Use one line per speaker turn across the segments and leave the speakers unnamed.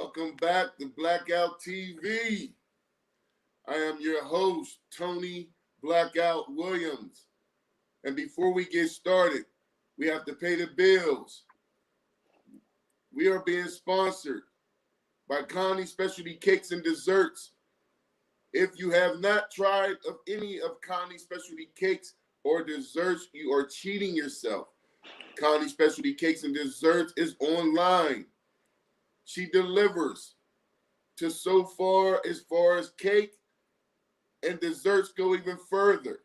Welcome back to Blackout TV. I am your host, Tony Blackout Williams. And before we get started, we have to pay the bills. We are being sponsored by Connie Specialty Cakes and Desserts. If you have not tried of any of Connie Specialty Cakes or Desserts, you are cheating yourself. Connie Specialty Cakes and Desserts is online. She delivers to so far as cake and desserts go even further.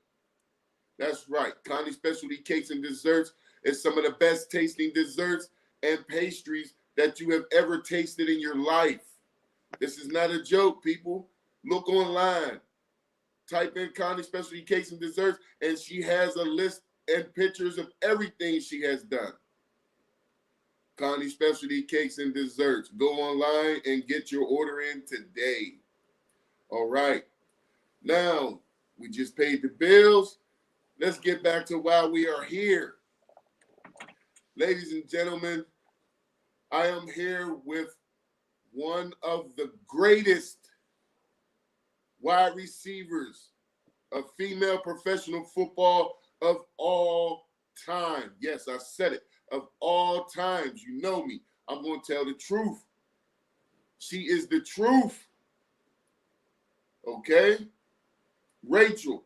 That's right. Connie Specialty Cakes and Desserts is some of the best tasting desserts and pastries that you have ever tasted in your life. This is not a joke, people. Look online. Type in Connie Specialty Cakes and Desserts, and she has a list and pictures of everything she has done. Connie Specialty Cakes and Desserts. Go online and get your order in today. All right. Now, we just paid the bills. Let's get back to why we are here. Ladies and gentlemen, I am here with one of the greatest wide receivers of female professional football of all time. Yes, I said it. Of all times. You know me. I'm going to tell the truth. She is the truth. Okay? Rachel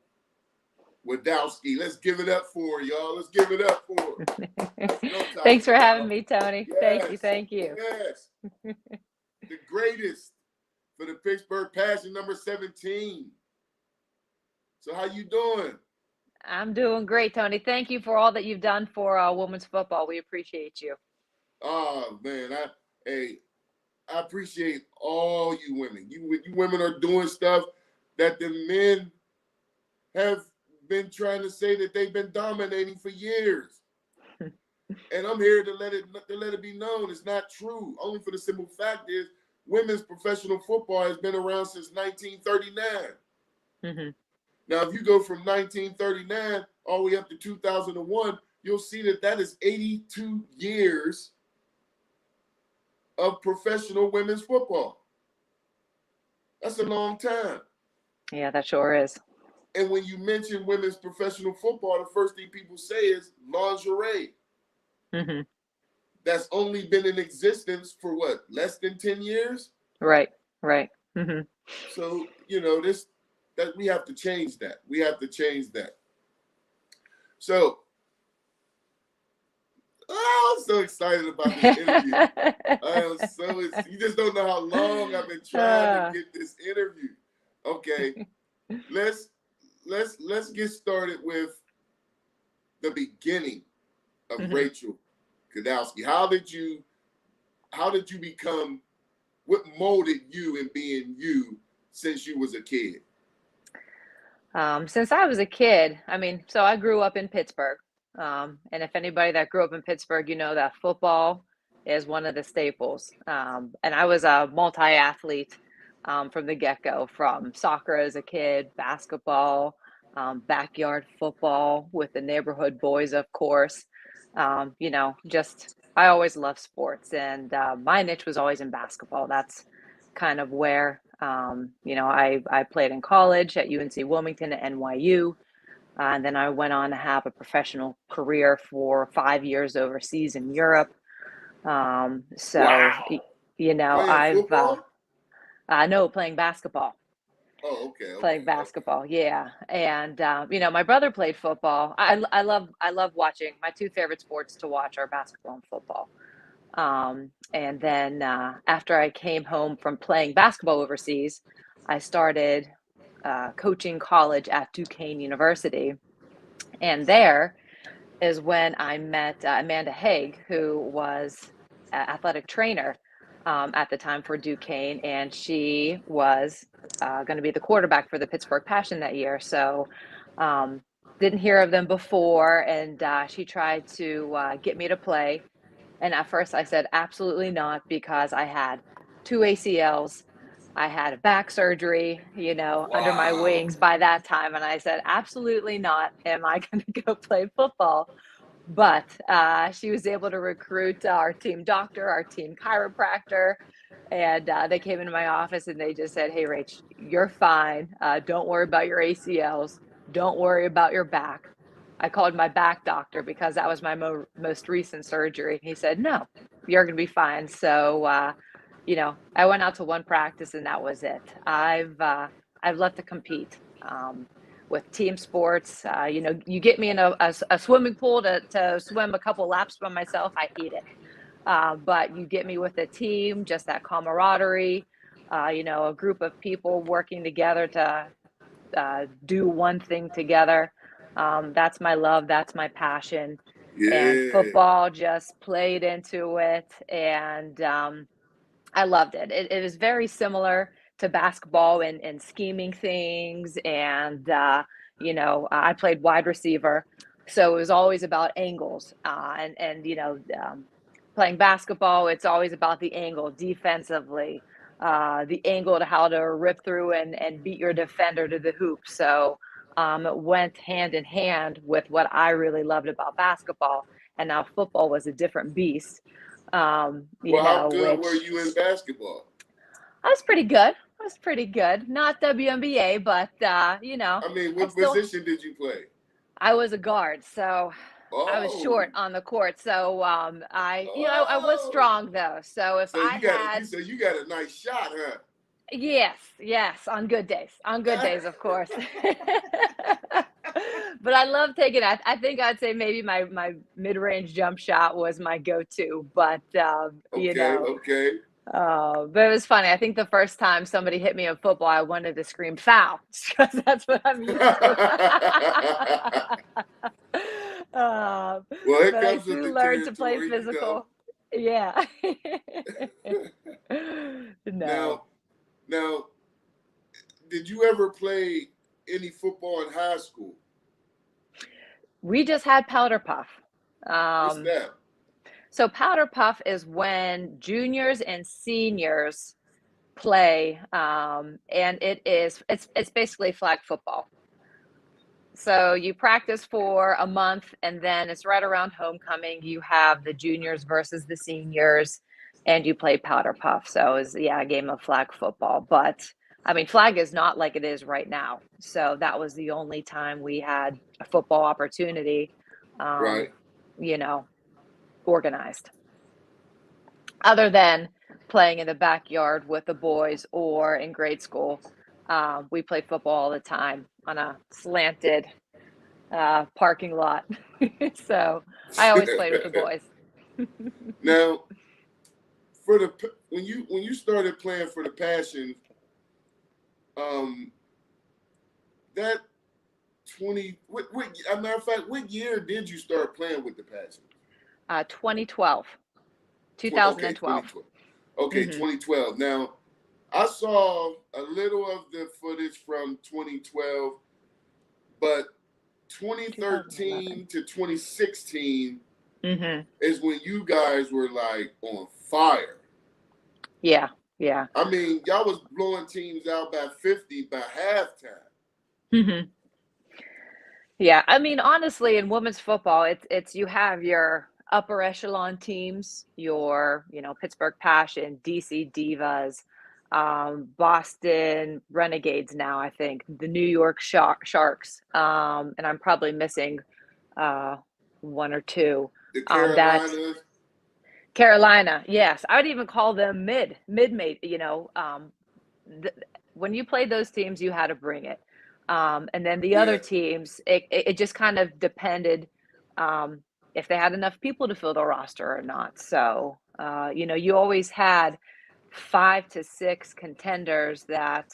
Wojdowski. Let's give it up for her, y'all. Let's give it up for her.
Thanks for having me, Tony.
Yes,
Thank you.
Yes. The greatest for the Pittsburgh Passion, number 17. So how you doing?
I'm doing great, Tony. Thank you for all that you've done for women's football. We appreciate you.
Oh, man. I appreciate all you women. You women are doing stuff that the men have been trying to say that they've been dominating for years. And I'm here to let it be known it's not true. Only for the simple fact is women's professional football has been around since 1939.
Mm-hmm.
Now, if you go from 1939 all the way up to 2001, you'll see that is 82 years of professional women's football. That's a long time.
Yeah, that sure is.
And when you mention women's professional football, the first thing people say is lingerie.
Mm-hmm.
That's only been in existence for what, less than 10 years?
Right. Mm-hmm.
So, that we have to change that. We have to change that. So, I'm so excited about this interview. You just don't know how long I've been trying to get this interview. Okay, let's get started with the beginning of
Mm-hmm.
Rachel Wojdowski. How did you become? What molded you in being you since you was a kid?
Since I was a kid, so I grew up in Pittsburgh. And if anybody that grew up in Pittsburgh, you know that football is one of the staples. And I was a multi-athlete from the get-go, from soccer as a kid, basketball, backyard football with the neighborhood boys, of course. I always loved sports, and my niche was always in basketball. That's kind of where I played in college at UNC Wilmington at NYU. And then I went on to have a professional career for 5 years overseas in Europe.
Wow.
Playing basketball.
Oh, okay.
Playing basketball, yeah. And my brother played football. I love watching. My two favorite sports to watch are basketball and football. And then after I came home from playing basketball overseas, I started coaching college at Duquesne University. And there is when I met Amanda Haig, who was an athletic trainer at the time for Duquesne. And she was going to be the quarterback for the Pittsburgh Passion that year. So didn't hear of them before. And she tried to get me to play. And at first I said, absolutely not, because I had 2 ACLs. I had a back surgery, under my wings by that time. And I said, absolutely not. Am I going to go play football? But she was able to recruit our team doctor, our team chiropractor, And they came into my office and they just said, "Hey, Rach, you're fine. Don't worry about your ACLs. Don't worry about your back." I called my back doctor because that was my most recent surgery. He said, "No, you're going to be fine." So, I went out to one practice and that was it. I've left to compete with team sports. You get me in a swimming pool to swim a couple laps by myself. I hate it. But you get me with a team, just that camaraderie, a group of people working together to do one thing together. That's my love. That's my passion. And
Yeah.
football just played into it. And I loved it. It was very similar to basketball and scheming things. And, I played wide receiver. So it was always about angles. Playing basketball, it's always about the angle defensively, the angle to how to rip through and beat your defender to the hoop. So it went hand in hand with what I really loved about basketball. And now football was a different beast,
Well, how good were
which
you in basketball?
I was pretty good. I was pretty good. Not WNBA, but
I mean,
I
what
still
position did you play?
I was a guard, so I was
Oh,
short on the court. So I was
oh.
strong though. So if
So
I
you got
had
so you got a nice shot, huh?
yes, on good days. On good days, of course. But I love taking it. I think I'd say maybe my mid-range jump shot was my go-to, but
Okay, okay.
but it was funny. I think the first time somebody hit me in football, I wanted to scream foul because that's what I'm used to. uh,
Well, it
but I
comes with
soon
the
learned to play
territory, you know.
physical. Yeah. No.
Now, now, did you ever play any football in high school?
We just had powder puff.
What's
Um,
that?
so powder puff is when juniors and seniors play, and it's basically flag football. So you practice for a month, and then it's right around homecoming. You have the juniors versus the seniors, and you play powder puff. So it's a game of flag football. But I mean, flag is not like it is right now. So that was the only time we had a football opportunity, um,
Right.
you know, organized. Other than playing in the backyard with the boys or in grade school, we played football all the time on a slanted parking lot. So I always played with the boys.
Now, when you started playing for the Passion, um, that 20 a matter of fact, what year did you start playing with the Passion?
2012,
Okay,
2012.
2012. Okay,
Hmm.
2012. Now, I saw a little of the footage from 2012, but
2011.
2013 to 2016
Hmm.
is when you guys were like on fire.
Yeah, yeah.
I mean, y'all was blowing teams out by 50 by halftime.
Hmm. Yeah, I mean, honestly, in women's football, it's you have your upper echelon teams, your Pittsburgh Passion, DC Divas, Boston Renegades. Now, I think the New York Sharks, and I'm probably missing uh, one or two.
The
That
Carolinas.
Carolina, yes, I would even call them mid. Th- when you played those teams, you had to bring it. And then the other
Yeah.
teams, it just kind of depended um, if they had enough people to fill the roster or not. So, you always had 5 to 6 contenders that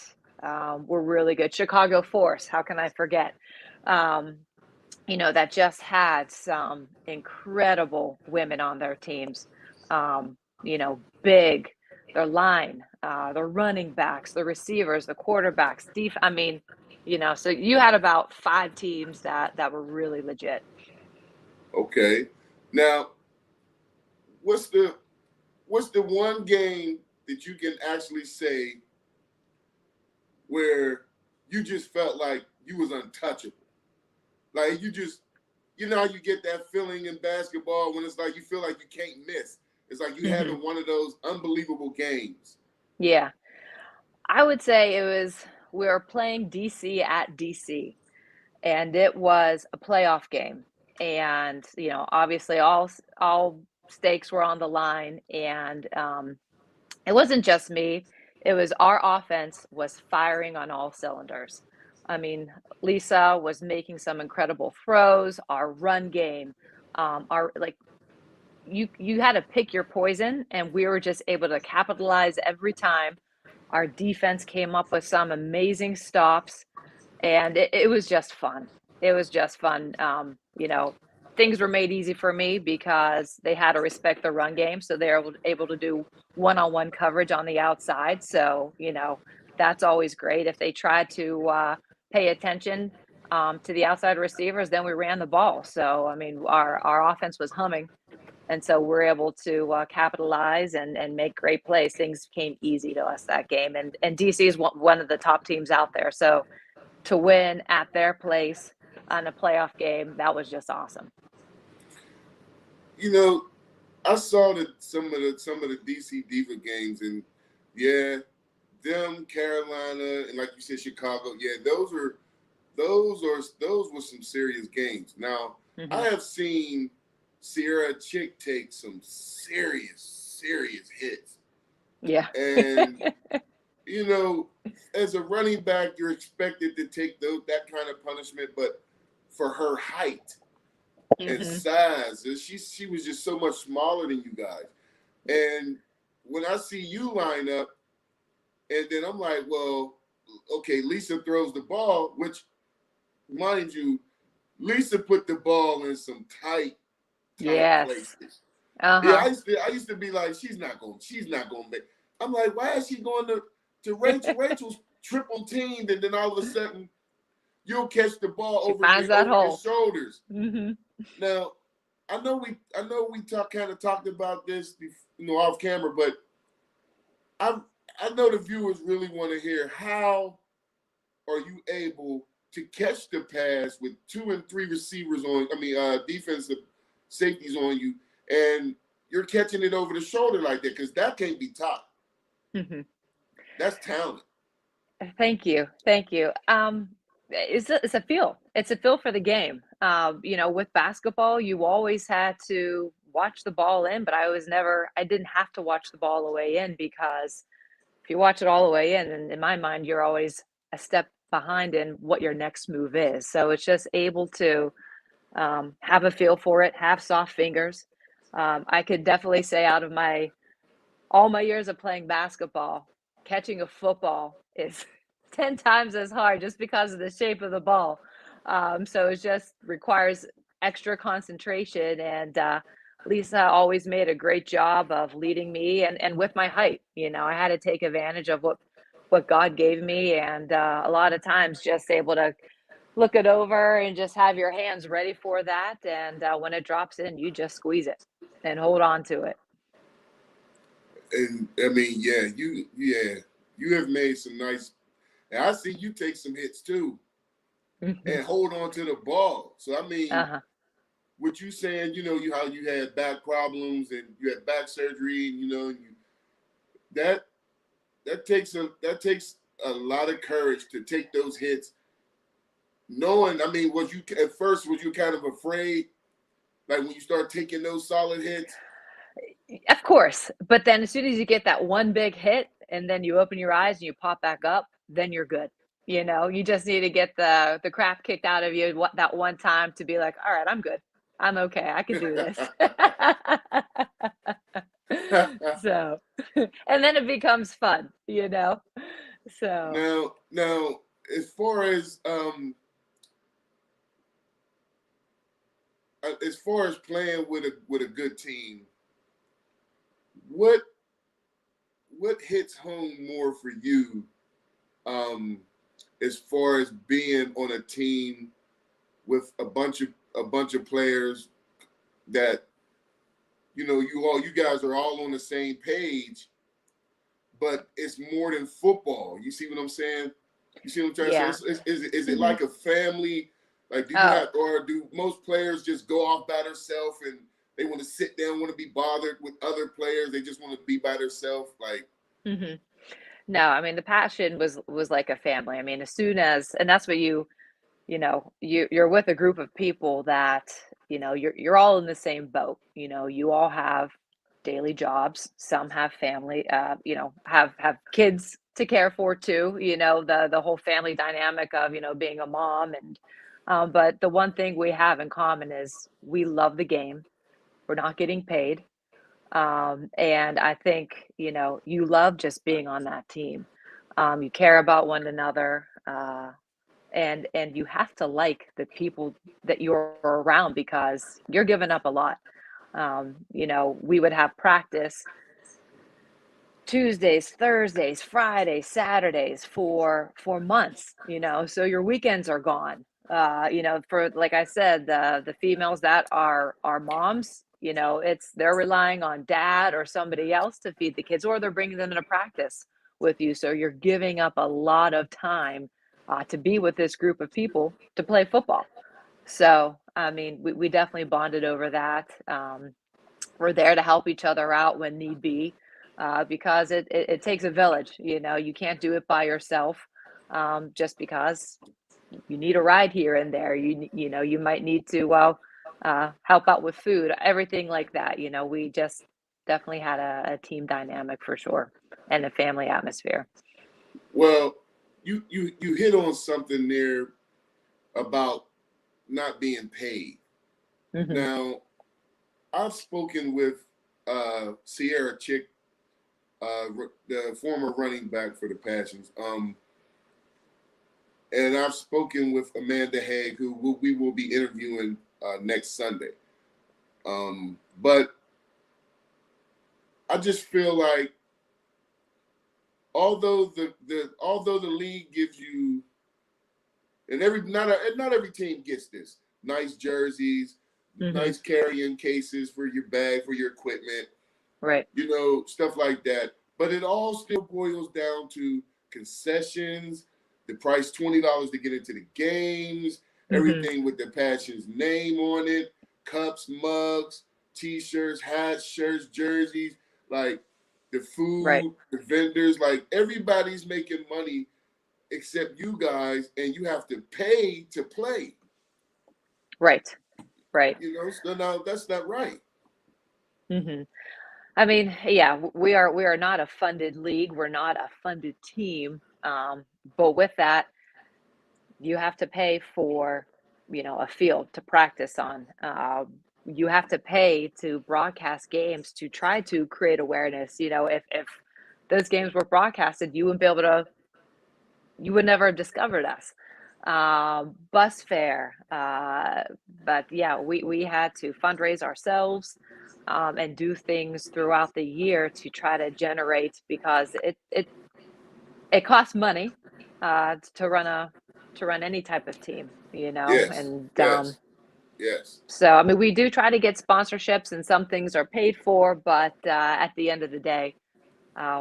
were really good. Chicago Force, how can I forget? Um, that just had some incredible women on their teams. Big, their line, the running backs, the receivers, the quarterbacks, I mean, so you had about 5 teams that were really legit.
Okay. Now, what's the what's the one game that you can actually say where you just felt like you was untouchable? Like you just, how you get that feeling in basketball when it's like you feel like you can't miss. It's like you having one of those unbelievable games.
Yeah. I would say we were playing DC at DC, and it was a playoff game. And, obviously all stakes were on the line, and it wasn't just me. It was our offense was firing on all cylinders. I mean, Lisa was making some incredible throws, our run game, our like you had to pick your poison, and we were just able to capitalize every time. Our defense came up with some amazing stops, and it was just fun. It was just fun. Things were made easy for me because they had to respect the run game, so they're able to do one-on-one coverage on the outside. So, that's always great. If they tried to pay attention to the outside receivers, then we ran the ball. So, I mean, our offense was humming, and so we're able to capitalize and make great plays. Things came easy to us that game, and DC is one of the top teams out there. So to win at their place on a playoff game, that was just awesome.
I saw some of the DC Diva games, and yeah, them Carolina and like you said Chicago, yeah, those were some serious games. Now I have seen Sierra Chick take some serious hits.
Yeah.
And as a running back, you're expected to take that kind of punishment, but for her height and size, she was just so much smaller than you guys. And when I see you line up, and then I'm like, well, okay, Lisa throws the ball, which, mind you, Lisa put the ball in some tight places. Yeah, I used to be like, she's not going to make. I'm like, why is she going to Rachel? Rachel's triple teamed, and then all of a sudden you'll catch the ball over your shoulders. Now, I know we talked about this, off camera, but I know the viewers really want to hear, how are you able to catch the pass with 2 and 3 receivers defensive safeties on you, and you're catching it over the shoulder like that? Because that can't be taught. That's talent.
Thank you. It's a feel. It's a feel for the game. With basketball, you always had to watch the ball in, but I didn't have to watch the ball all the way in, because if you watch it all the way in my mind, you're always a step behind in what your next move is. So it's just able to have a feel for it, have soft fingers. I could definitely say, out of all my years of playing basketball, catching a football is 10 times as hard, just because of the shape of the ball. So it just requires extra concentration, and Lisa always made a great job of leading me, and with my height, I had to take advantage of what God gave me, and a lot of times just able to look it over and just have your hands ready for that, and when it drops in, you just squeeze it and hold on to it.
And I mean, you have made some nice. And I see you take some hits too, and hold on to the ball. So I mean, what you saying, how you had back problems and you had back surgery, and that takes a lot of courage to take those hits. Knowing, I mean, was you kind of afraid, like when you start taking those solid hits?
Of course, but then as soon as you get that one big hit, and then you open your eyes and you pop back up, then you're good. You just need to get the crap kicked out of you that one time to be like, all right, I'm good. I'm okay. I can do this. So, and then it becomes fun, So
now, as far as playing with a good team, what hits home more for you, as far as being on a team with a bunch of players that you guys are all on the same page, but it's more than football. You see what I'm saying? You see what I'm trying to say? Is it like a family? Like, do most players just go off by themselves and They want to sit down, want to be bothered with other players. They just want to be by themselves. Like,
Mhm. No, I mean, the Passion was like a family. I mean, as soon as and that's what you're with a group of people that, you're all in the same boat. You all have daily jobs. Some have family, have kids to care for too. The whole family dynamic of, being a mom but the one thing we have in common is we love the game. We're not getting paid. And I think, you love just being on that team. You care about one another. And you have to like the people that you're around because you're giving up a lot. We would have practice Tuesdays, Thursdays, Fridays, Saturdays for months, so your weekends are gone. For like I said, the females that are moms, they're relying on dad or somebody else to feed the kids, or they're bringing them into practice with you. So you're giving up a lot of time to be with this group of people to play football. So, I mean, we definitely bonded over that. We're there to help each other out when need be, because it takes a village. You can't do it by yourself, just because you need a ride here and there. You might need to, help out with food, everything like that. We just definitely had a team dynamic for sure, and a family atmosphere.
well, you hit on something there about not being paid.
Hmm.
Now, I've spoken with Sierra Chick, the former running back for the Passions, and I've spoken with Amanda Haig, who we will be interviewing next Sunday. But I just feel like although the league gives you, and not every team gets this, nice jerseys,
Hmm.
nice carrying cases for your bag, for your equipment,
Right.
stuff like that. But it all still boils down to concessions, the price $20 to get into the games,
Hmm.
everything with the Passion's name on it, cups, mugs, t-shirts, hats, shirts, jerseys, like the
Right.
food, the vendors, like everybody's making money except you guys, and you have to pay to play.
Right. Right.
So now that's not right.
Hmm. I mean, yeah, we are not a funded league. We're not a funded team. But with that, you have to pay for, a field to practice on. You have to pay to broadcast games to try to create awareness. If those games were broadcasted, you would never have discovered us. Bus fare, but yeah, we had to fundraise ourselves, and do things throughout the year to try to generate, because it costs money to run any type of team,
Yes,
and
yes, yes.
so I mean we do try to get sponsorships, and some things are paid for, but at the end of the day,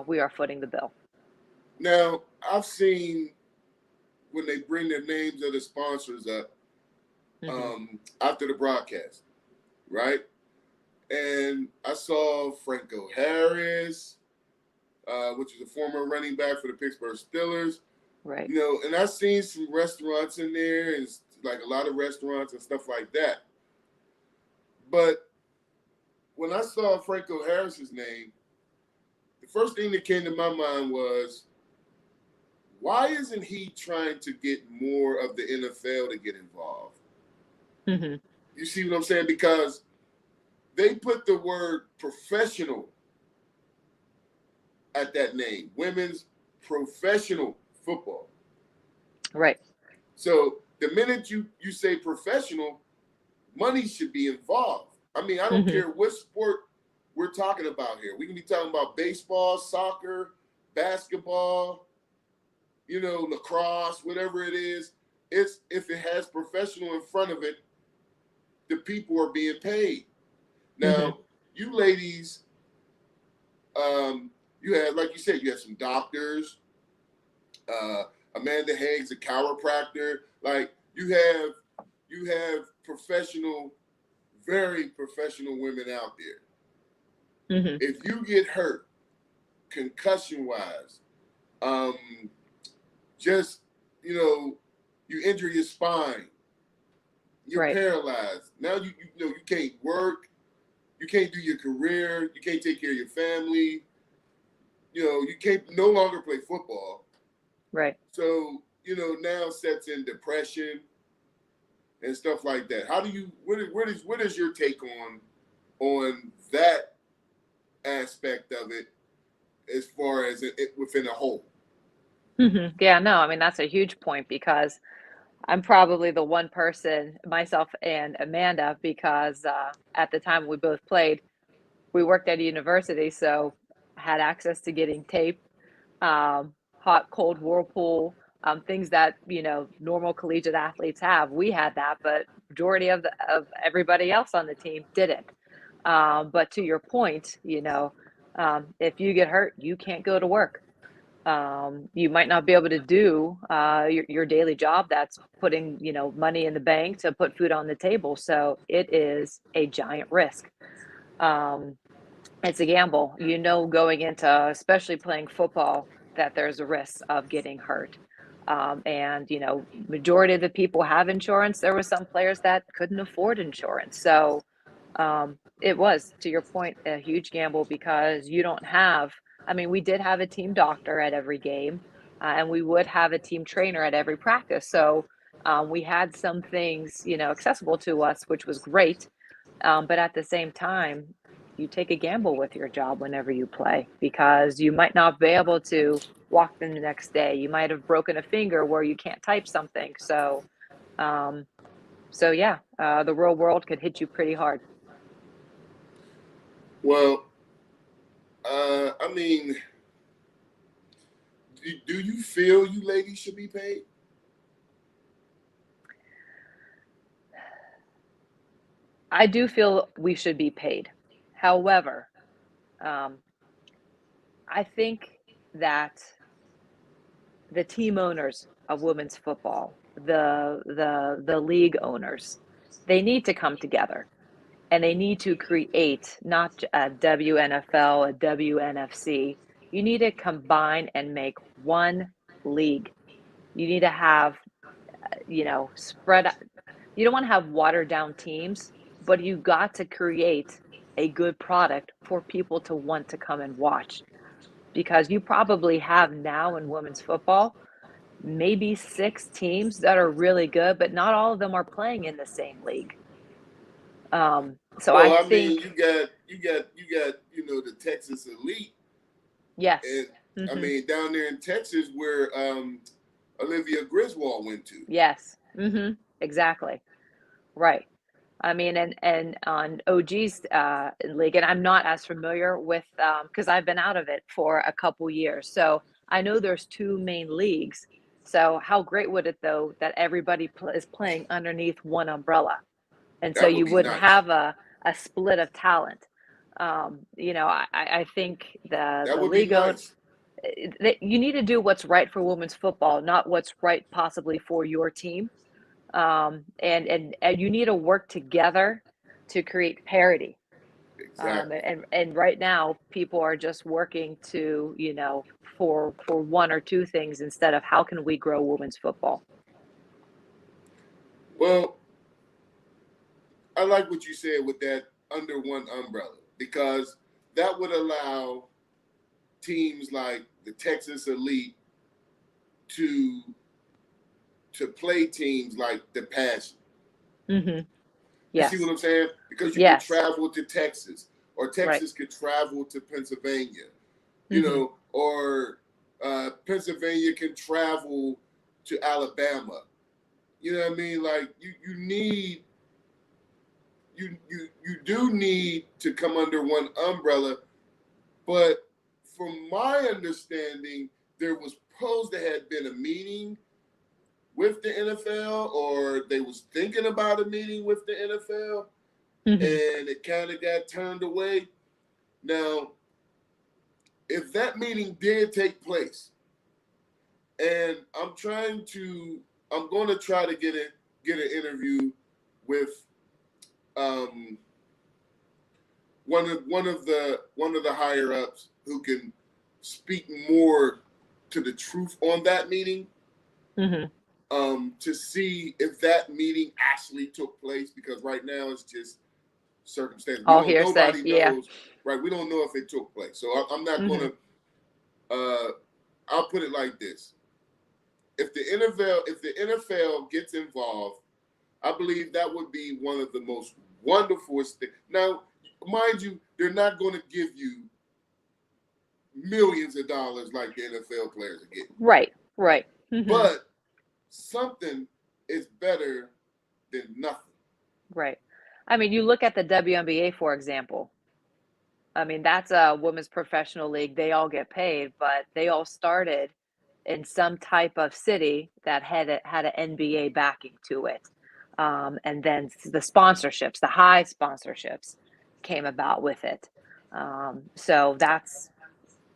we are footing the bill.
Now, I've seen when they bring the names of the sponsors up
Hmm.
after the broadcast, right? And I saw Franco Harris, which is a former running back for the Pittsburgh Steelers,
Right.
and I've seen some restaurants in there, and like a lot of restaurants and stuff like that. But when I saw Franco Harris's name, the first thing that came to my mind was, why isn't he trying to get more of the NFL to get involved?
Hmm.
You see what I'm saying? Because they put the word professional at that name, women's professional football.
Right.
So the minute you say professional, money should be involved. I mean, I don't
Hmm.
care what sport we're talking about here. We can be talking about baseball, soccer, basketball, lacrosse, whatever it is. It's if it has professional in front of it, the people are being paid.
Hmm.
Now, you ladies, you had, like you said, you had some doctors. Amanda Haig's a chiropractor. Like you have professional very professional women out there.
Mm-hmm.
If you get hurt, concussion wise, just, you injure your spine, you're
Right.
paralyzed. Now you can't work, you can't do your career, you can't take care of your family, you can't no longer play football.
Right.
So, now sets in depression and stuff like that. How do you what is your take on that aspect of it as far as it within a whole?
Mm-hmm. Yeah, no, I mean, that's a huge point because I'm probably the one person, myself and Amanda, because at the time we both played, we worked at a university, so had access to getting tape, hot, cold whirlpool, things that normal collegiate athletes have. We had that, but majority of everybody else on the team didn't. But to your point, if you get hurt, you can't go to work. You might not be able to do your daily job that's putting money in the bank to put food on the table. So it is a giant risk. Um, it's a gamble, going into especially playing football, that there's a risk of getting hurt. And majority of the people have insurance. There were some players that couldn't afford insurance. So it was, to your point, a huge gamble because you don't have, I mean, we did have a team doctor at every game, and we would have a team trainer at every practice. So we had some things, accessible to us, which was great. But at the same time, you take a gamble with your job whenever you play because you might not be able to walk in the next day. You might have broken a finger where you can't type something. Um, so yeah, the real world could hit you pretty hard.
Well, I mean, do you feel you ladies should be paid?
I do feel we should be paid. However, um, I think that the team owners of women's football, the league owners, they need to come together and they need to create not a WNFL, a WNFC. You need to combine and make one league. You need to have, spread. You don't want to have watered down teams, but you got to create a good product for people to want to come and watch because you probably have now in women's football maybe 6 teams that are really good, but not all of them are playing in the same league. So I
Well, I mean,
think
you got the Texas Elite,
yes.
and I
Hmm.
mean down there in Texas where Olivia Griswold went to.
Yes. Exactly. Right. I mean, and on OG's league, and I'm not as familiar with because I've been out of it for a couple years. So I know there's 2 main leagues. So how great would it though that everybody is playing underneath one umbrella, and so
That would
you
be
wouldn't
nice.
have a split of talent. I think
That
the
would be
league
nice.
you need to do what's right for women's football, not what's right possibly for your team. And you need to work together to create parity.
Exactly.
And right now, people are just working to, for 1 or 2 things instead of how can we grow women's football.
Well, I like what you said with that under one umbrella because that would allow teams like the Texas Elite to play teams like the Passion.
Hmm.
You see
Yes.
what I'm saying? Because you could
Yes.
travel to Texas, or
Right.
Texas could travel to Pennsylvania,
Hmm.
or Pennsylvania can travel to Alabama. You know what I mean? Like you need you do need to come under one umbrella, but from my understanding, there was supposed to have been a meeting with the NFL, or they was thinking about a meeting with the NFL,
Hmm.
and it kind of got turned away. Now, if that meeting did take place, and I'm going to try to get an interview with um, one of the higher ups who can speak more to the truth on that meeting, to see if that meeting actually took place, because right now it's just circumstance.
All hearsay.
Nobody
Yeah.
knows, right? We don't know if it took place. So I'm not going to. I'll put it like this: if the NFL gets involved, I believe that would be one of the most wonderful things. Now, mind you, they're not going to give you millions of dollars like the NFL players are getting.
Right. Right.
But something is better than nothing.
Right. I mean, you look at the WNBA, for example. I mean, that's a women's professional league. They all get paid, but they all started in some type of city that had an NBA backing to it. And then the sponsorships, the high sponsorships came about with it. So that's,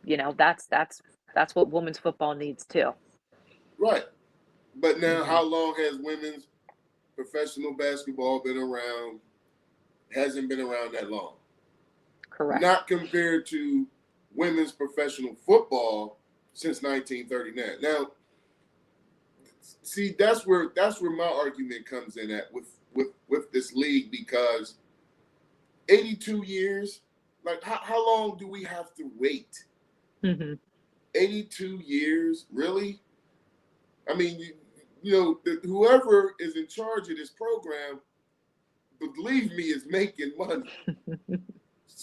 that's what women's football needs too.
Right. But now, how long has women's professional basketball been around? Hasn't been around that long.
Correct.
Not compared to women's professional football since 1939. Now, see, that's where my argument comes in at with this league, because 82 years, like how long do we have to wait? 82 years, really? I mean, whoever is in charge of this program, believe me, is making money.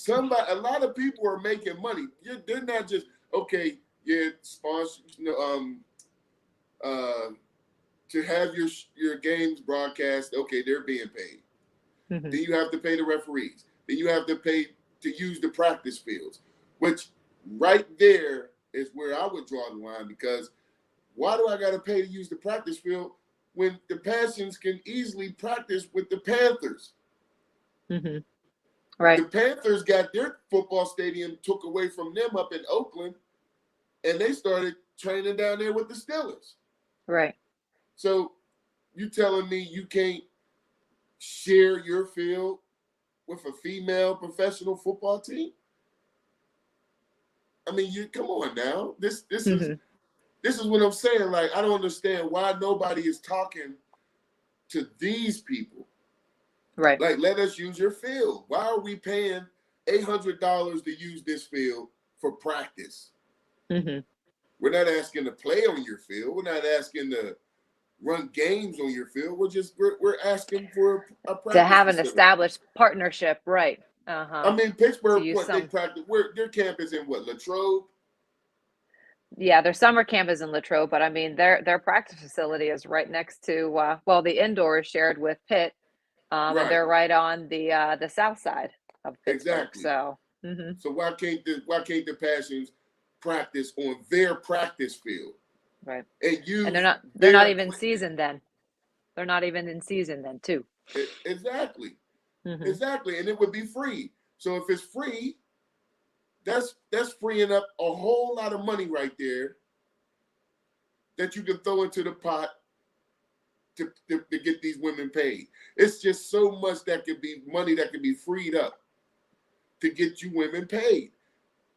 A lot of people are making money. They're not just, okay, sponsor, to have your games broadcast. Okay, they're being paid. Then you have to pay the referees. Then you have to pay to use the practice fields, which right there is where I would draw the line, because why do I got to pay to use the practice field when the Passions can easily practice with the Panthers?
Right.
The Panthers got their football stadium took away from them up in Oakland, and they started training down there with the Steelers.
Right.
So you telling me you can't share your field with a female professional football team? I mean, you come on now. This is what I'm saying. Like, I don't understand why nobody is talking to these people.
Right.
Like, let us use your field. Why are we paying $800 to use this field for practice? We're not asking to play on your field. We're not asking to run games on your field. We're asking for a practice
To have an
facility.
established partnership, right?
I mean, Pittsburgh,
they
practice? Their campus in what, Latrobe?
Yeah, their summer camp is in Latrobe, but I mean, their practice facility is right next to the indoor is shared with Pitt, and
Right.
they're right on the south side of Pittsburgh.
Exactly.
So,
So why can't the Passions practice on their practice field?
right.
And
they're not even seasoned then. They're not even in season then, too.
Exactly. Exactly, and it would be free. So if it's free, that's freeing up a whole lot of money right there that you can throw into the pot to get these women paid. It's just so much money that can be freed up to get you women paid.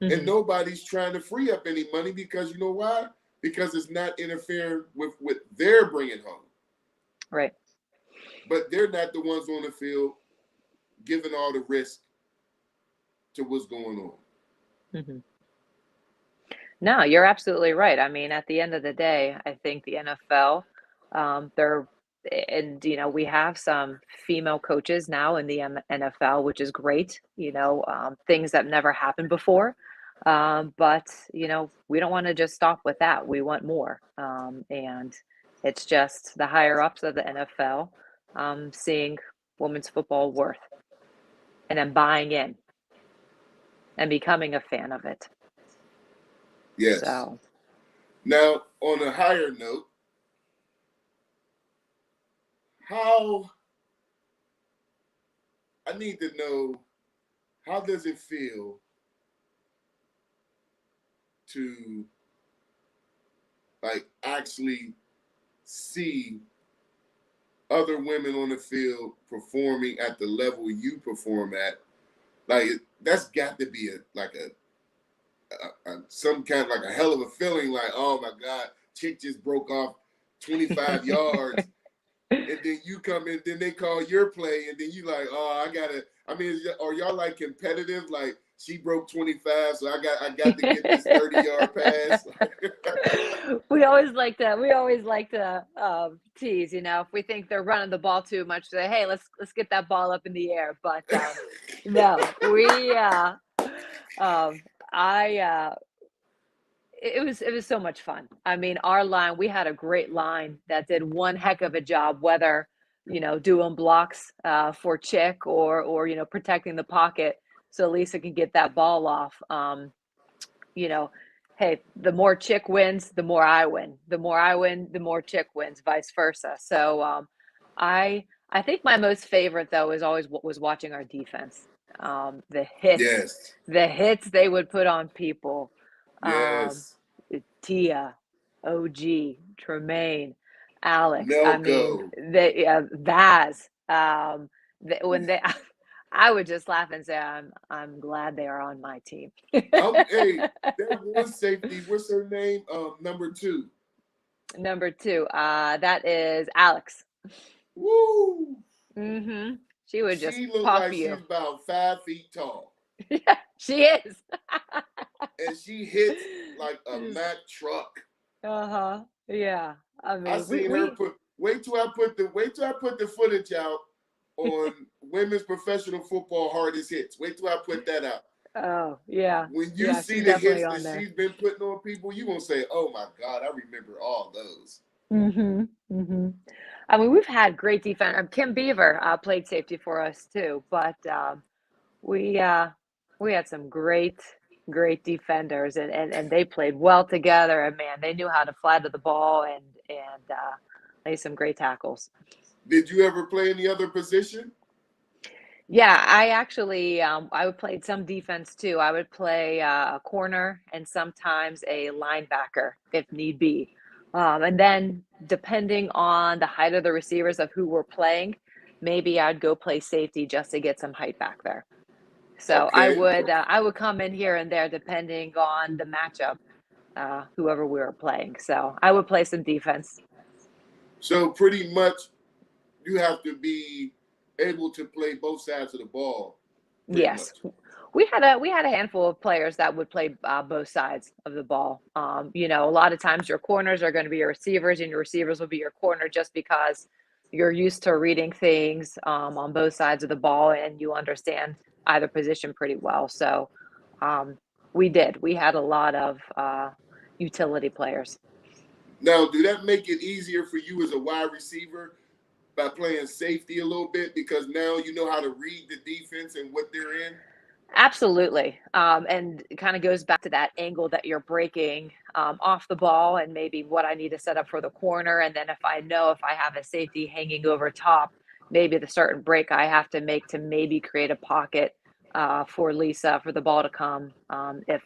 And nobody's trying to free up any money, because you know why? Because it's not interfering with what they're bringing home.
Right.
But they're not the ones on the field giving all the risk to what's going on.
No, you're absolutely right. I mean, at the end of the day, I think the NFL, we have some female coaches now in the NFL, which is great. Things that never happened before. But we don't want to just stop with that. We want more. And it's just the higher ups of the NFL seeing women's football worth, and then buying in and becoming a fan of it.
Yes.
So
now, on a higher note, I need to know, how does it feel to actually see other women on the field performing at the level you perform at, like that's got to be some kind of like a hell of a feeling. Like, oh my God, chick just broke off 25 yards, and then you come in, then they call your play, and then you like, oh, I gotta. I mean, are y'all like competitive? Like she broke 25, so I got to get this 30-yard pass.
We always like to tease, if we think they're running the ball too much, say, hey, let's get that ball up in the air. But no, it was so much fun. I mean, our line, we had a great line that did one heck of a job, whether doing blocks for Chick or protecting the pocket so Lisa can get that ball off. Hey, the more Chick wins, the more I win. The more I win, the more Chick wins, vice versa. So I think my most favorite though is always was watching our defense. The
Yes.
hits they would put on people.
Yes.
Tia, OG, Tremaine, Alex.
Melko.
I mean, Vaz. When they, I would just laugh and say, I'm glad they are on my team.
Hey, that one safety, what's her name? Number 2.
Number 2, that is Alex.
Woo!
Mm-hmm. She would just
She looked
pop
like
you.
she's about 5 feet tall.
Yeah, she is.
And she hits like a Mack truck.
Uh-huh. Yeah. I mean,
I seen her wait till I put the footage out on women's professional football hardest hits. Wait till I put that out.
Oh, yeah.
When you see the hits that she's been putting on people, you're going to say, oh my God, I remember all those.
Mm-hmm. Mm-hmm. I mean, we've had great defense. Kim Beaver played safety for us too, but we had some great defenders, and they played well together. And man, they knew how to fly to the ball and made some great tackles.
Did you ever play any other position?
Yeah, I actually I would play some defense too. I would play a corner and sometimes a linebacker if need be. And then depending on the height of the receivers of who we're playing, maybe I'd go play safety just to get some height back there. So
Okay.
I would come in here and there depending on the matchup, whoever we were playing. So I would play some defense.
So pretty much you have to be able to play both sides of the ball.
Yes.
Much.
We had a handful of players that would play both sides of the ball. A lot of times your corners are going to be your receivers and your receivers will be your corner just because you're used to reading things on both sides of the ball and you understand either position pretty well. So we had a lot of utility players.
Now, do that make it easier for you as a wide receiver by playing safety a little bit because now you know how to read the defense and what they're in?
Absolutely. And it kind of goes back to that angle that you're breaking off the ball and maybe what I need to set up for the corner. And then if I have a safety hanging over top, maybe the certain break I have to make to maybe create a pocket for Lisa for the ball to come if,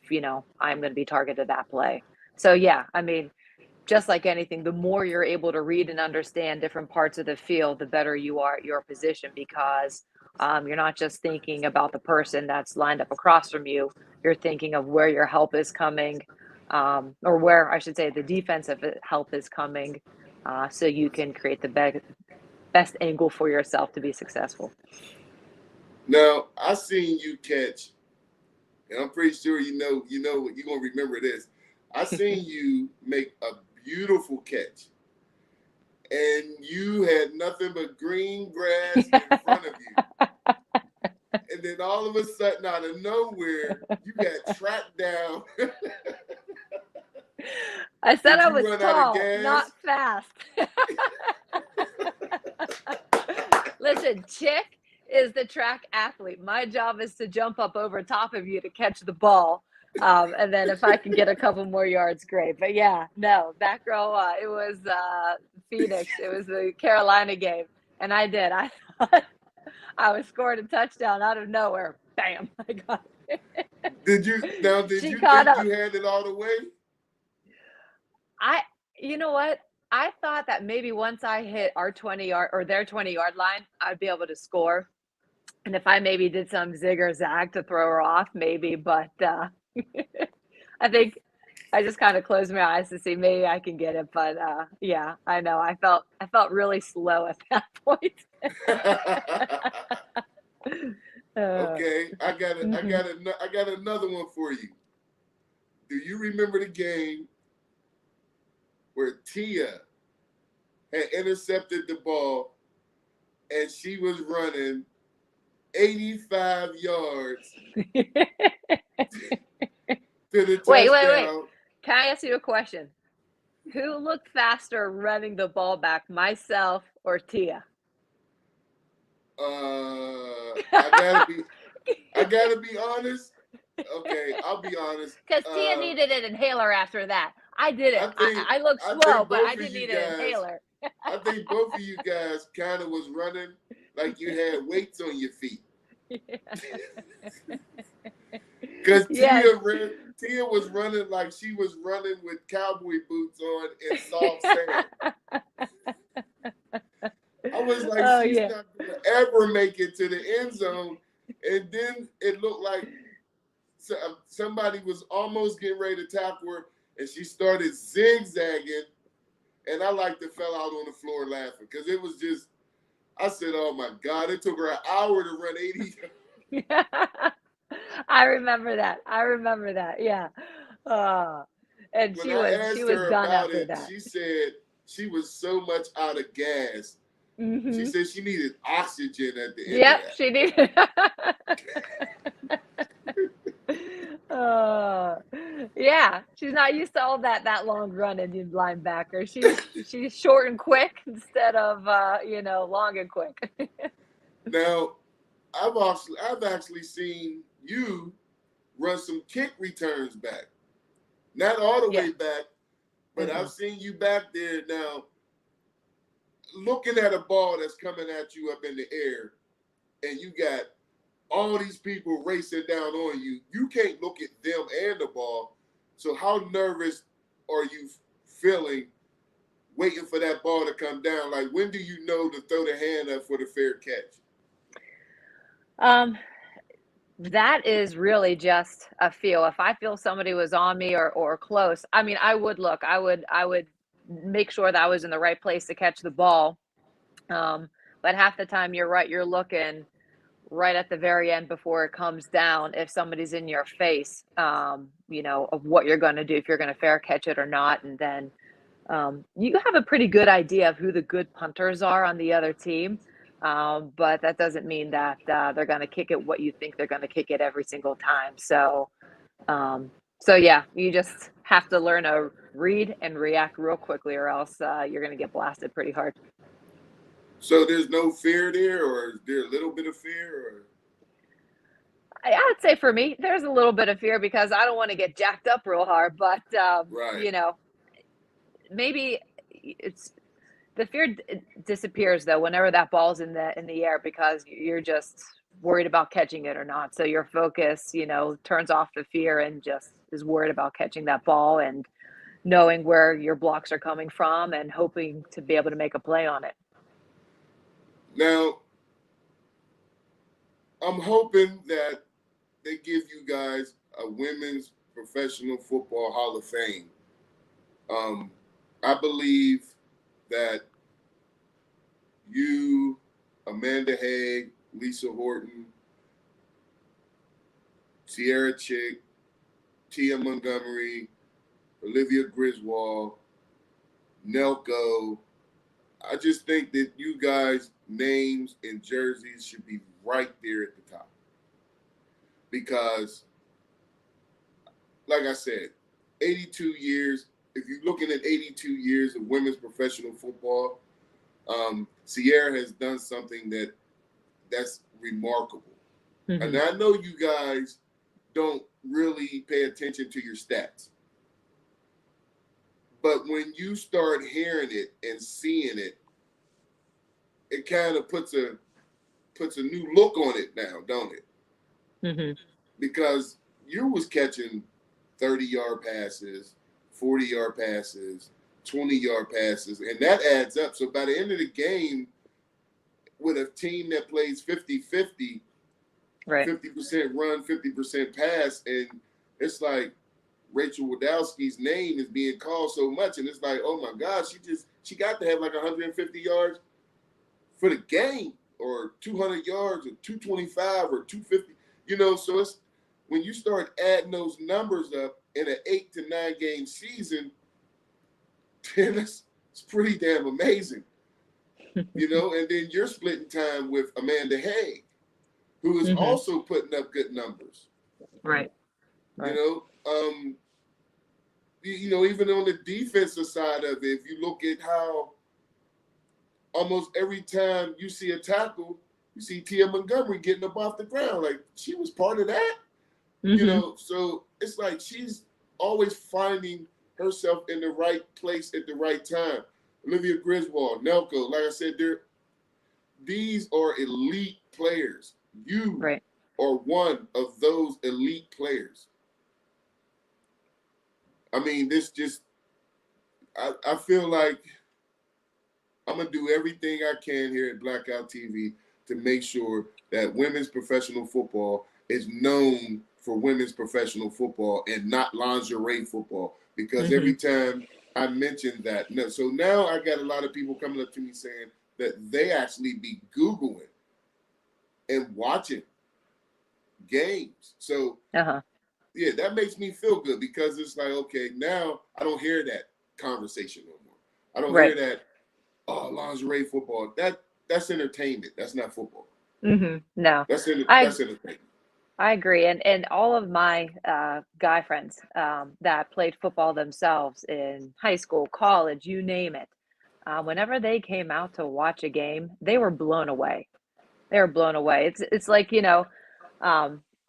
I'm going to be targeted that play. So, yeah, I mean, just like anything, the more you're able to read and understand different parts of the field, the better you are at your position because you're not just thinking about the person that's lined up across from you. You're thinking of where your help is coming, or where I should say the defensive help is coming, so you can create the best angle for yourself to be successful.
Now, I seen you catch, and I'm pretty sure you're gonna remember this. I seen you make a beautiful catch, and you had nothing but green grass in front of you. And then all of a sudden, out of nowhere, you got tracked down.
I said I was tall, not fast. Listen, Chick is the track athlete. My job is to jump up over top of you to catch the ball. And then if I can get a couple more yards, great. But yeah, no, that girl, it was Phoenix. It was the Carolina game. And I did. I thought I was scored a touchdown out of nowhere. Bam. I got it.
Did you think you had it all the way?
You know what? I thought that maybe once I hit our 20-yard or their 20-yard line, I'd be able to score. And if I maybe did some zig or zag to throw her off, maybe, but I think I just kind of closed my eyes to see maybe I can get it. But yeah, I know. I felt really slow at that point. uh,
Okay,
mhm.
I got another one for you. Do you remember the game where Tia had intercepted the ball and she was running 85 yards to the
Wait.
touchdown?
Can I ask you a question? Who looked faster running the ball back, myself or Tia?
I gotta be honest. Okay, I'll be honest.
Because Tia needed an inhaler after that. I didn't.
I think
I looked
I
slow,
think
but I
both of
didn't
you
need an
guys
inhaler.
I think both of you guys kind of was running like you had weights on your feet. Because
Yes.
Tia was running like she was running with cowboy boots on in soft sand. I was like,
Oh
she's
yeah.
not gonna ever make it to the end zone. And then it looked like somebody was almost getting ready to tackle her, and she started zigzagging. And I like to fell out on the floor laughing because it was just. I said, "Oh my God!" It took her an hour to run 80.
I remember that. I remember that. Yeah. Uh, and
When
she
I
was she
asked
was
her
done
about
after
it,
that.
she said she was so much out of gas. She
Hmm.
said she needed oxygen at the end of
Yep,
that.
she did. Uh, yeah, she's not used to all that long run Indian linebacker. She's short and quick instead of long and quick.
Now, I've actually seen you run some kick returns back. Not all the
Yeah.
way back, but I've
Mm-mm.
seen you back there now looking at a ball that's coming at you up in the air, and you got all these people racing down on you. You can't look at them and the ball. So how nervous are you feeling waiting for that ball to come down? Like, when do you know to throw the hand up for the fair catch?
Um, that is really just a feel. If I feel somebody was on me or close, I mean, I would look. I would make sure that I was in the right place to catch the ball. Um, but half the time, you're right. You're looking right at the very end before it comes down if somebody's in your face, of what you're going to do, if you're going to fair catch it or not. And then you have a pretty good idea of who the good punters are on the other team. But that doesn't mean that they're going to kick it what you think they're going to kick it every single time. Um, so yeah, you just have to learn to read and react real quickly, or else you're going to get blasted pretty hard.
So there's no fear there, or is there a little bit of fear? Or
I'd say for me, there's a little bit of fear because I don't want to get jacked up real hard, but
right.
maybe it's the fear disappears though whenever that ball's in the air because you're just worried about catching it or not. So your focus, turns off the fear and just is worried about catching that ball and knowing where your blocks are coming from and hoping to be able to make a play on it.
Now, I'm hoping that they give you guys a women's professional football Hall of Fame. Um, I believe that you, Amanda Haig, Lisa Horton, Sierra Chick, Tia Montgomery, Olivia Griswold, Nelko. I just think that you guys' names and jerseys should be right there at the top. Because, like I said, 82 years, if you're looking at 82 years of women's professional football, Sierra has done something that's remarkable. And
Hmm.
I know you guys don't really pay attention to your stats. But when you start hearing it and seeing it, it kind of puts a new look on it now, don't it?
Hmm.
Because you was catching 30-yard passes, 40-yard passes, 20-yard passes, and that adds up. So by the end of the game, with a team that plays 50-50,
Right.
50% run, 50% pass, and it's like Rachel Wojdowski's name is being called so much, and it's like, oh my God, she got to have like 150 yards for the game, or 200 yards, or 225, or 250. So it's when you start adding those numbers up in an 8 to 9 game season, then it's pretty damn amazing. And then you're splitting time with Amanda Haig, who is also putting up good numbers.
Right.
Even on the defensive side of it, if you look at how almost every time you see a tackle, you see Tia Montgomery getting up off the ground. Like, she was part of that. So it's like she's always finding herself in the right place at the right time. Olivia Griswold, Nelko, like I said, these are elite players. You are one of those elite players. I mean, I feel like I'm going to do everything I can here at Blackout TV to make sure that women's professional football is known for women's professional football and not lingerie football. Because every time I mention that, so now I got a lot of people coming up to me saying that they actually be Googling and watching games. So, yeah, that makes me feel good, because it's like, okay, now I don't hear that conversation no more. I don't hear that, lingerie football. That's entertainment. That's not football.
No.
That's entertainment.
I agree. And all of my guy friends that played football themselves in high school, college, you name it, whenever they came out to watch a game, they were blown away. They were blown away. It's like,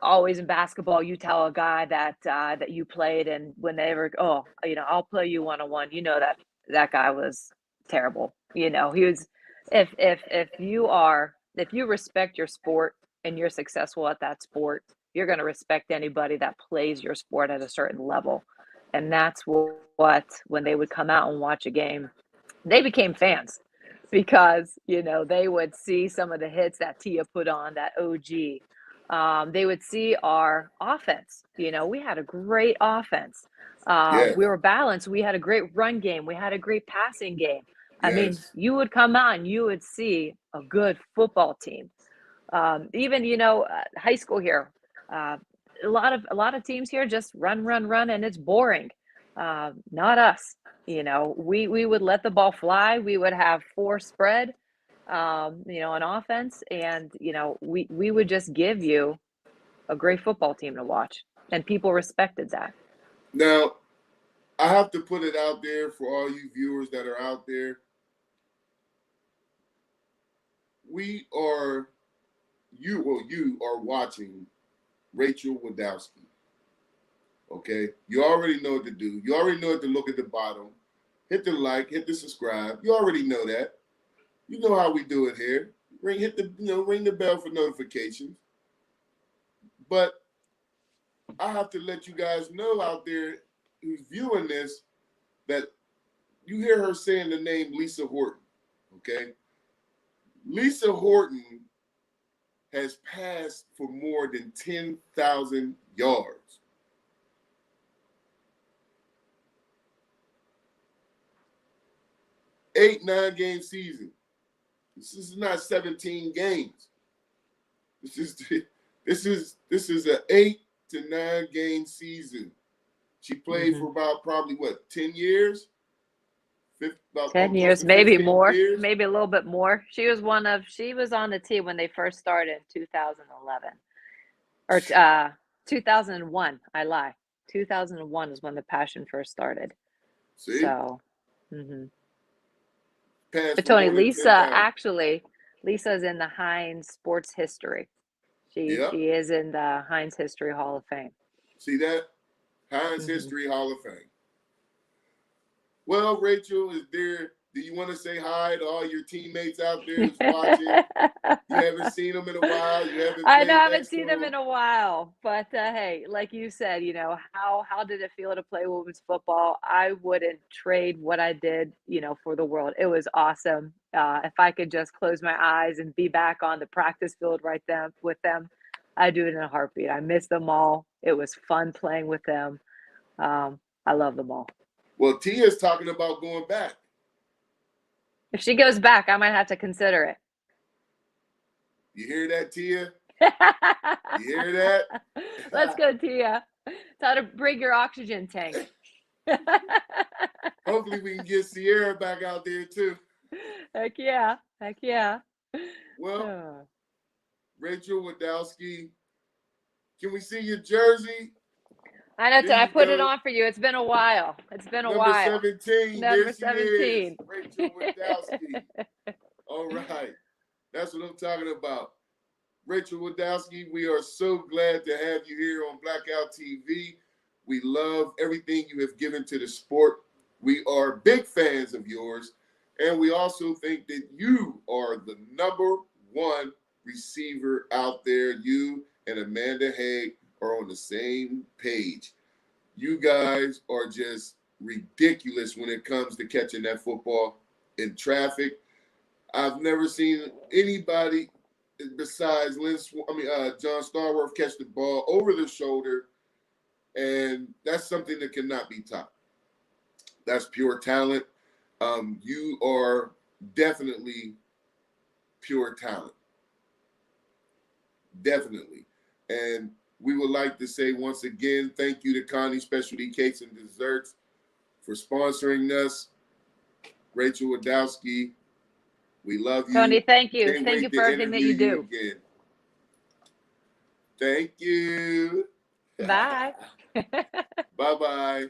always in basketball, you tell a guy that you played, and when they were, I'll play you one-on-one, that guy was terrible. He was, if you respect your sport and you're successful at that sport, you're going to respect anybody that plays your sport at a certain level. And that's what, when they would come out and watch a game, they became fans, because, they would see some of the hits that Tia put on, that OG. They would see our offense. We had a great offense. We were balanced. We had a great run game. We had a great passing game. I mean, you would come out and you would see a good football team. Even, high school here, a lot of teams here just run, and it's boring. Not us. We would let the ball fly. We would have 4 spread, on offense, and we would just give you a great football team to watch, and people respected that.
Now, I have to put it out there for all you viewers that are out there. You are watching Rachel Wojdowski. Okay? You already know what to do. You already know what to look at the bottom. Hit the like, hit the subscribe. You already know that. You know how we do it here. Ring the bell for notifications. But I have to let you guys know out there who's viewing this that you hear her saying the name Lisa Horton. Okay? Lisa Horton has passed for more than 10,000 yards. Eight, 9 game season. This is not 17 games. This is an 8 to 9 game season. She played for about probably 10 years?
10 years, maybe more, maybe a little bit more. She was on the team when they first started in 2011 or 2001. I lie. 2001 is when the Passion first started.
See?
So, But Tony, Lisa's in the Heinz sports history. She is in the Heinz History Hall of Fame.
See that? Heinz History Hall of Fame. Well, Rachel, is there do you want to say hi to all your teammates out there who's watching? You haven't seen them in a while. You haven't
I
played
know I haven't
next
seen
to
them in a while, but hey, like you said, you know, how did it feel to play women's football? I wouldn't trade what I did, you know, for the world. It was awesome. If I could just close my eyes and be back on the practice field right then with them, I'd do it in a heartbeat. I miss them all. It was fun playing with them. I love them all.
Well, Tia's talking about going back.
If she goes back, I might have to consider it.
You hear that, Tia? You hear that?
Let's go, Tia. Time to bring your oxygen tank.
Hopefully we can get Sierra back out there too.
Heck yeah. Heck yeah.
Well, Rachel Wojdowski, can we see your jersey?
I know, I put it on for you. It's been a while. It's been a while.
Number 17.
Number
There she
17.
is. Rachel Wojdowski. All right. That's what I'm talking about. Rachel Wojdowski, we are so glad to have you here on Blackout TV. We love everything you have given to the sport. We are big fans of yours. And we also think that you are the #1 receiver out there. You and Amanda Haig are on the same page. You guys are just ridiculous when it comes to catching that football in traffic. I've never seen anybody besides John Starworth catch the ball over the shoulder, and that's something that cannot be taught. That's pure talent. You are definitely pure talent. Definitely. And we would like to say once again, thank you to Connie Specialty Cakes and Desserts for sponsoring us. Rachel Wojdowski, we love you.
Tony, thank you.
Can't
Thank
wait
you
to
for everything that you
interview
do.
again. Thank you.
Bye.
Bye-bye.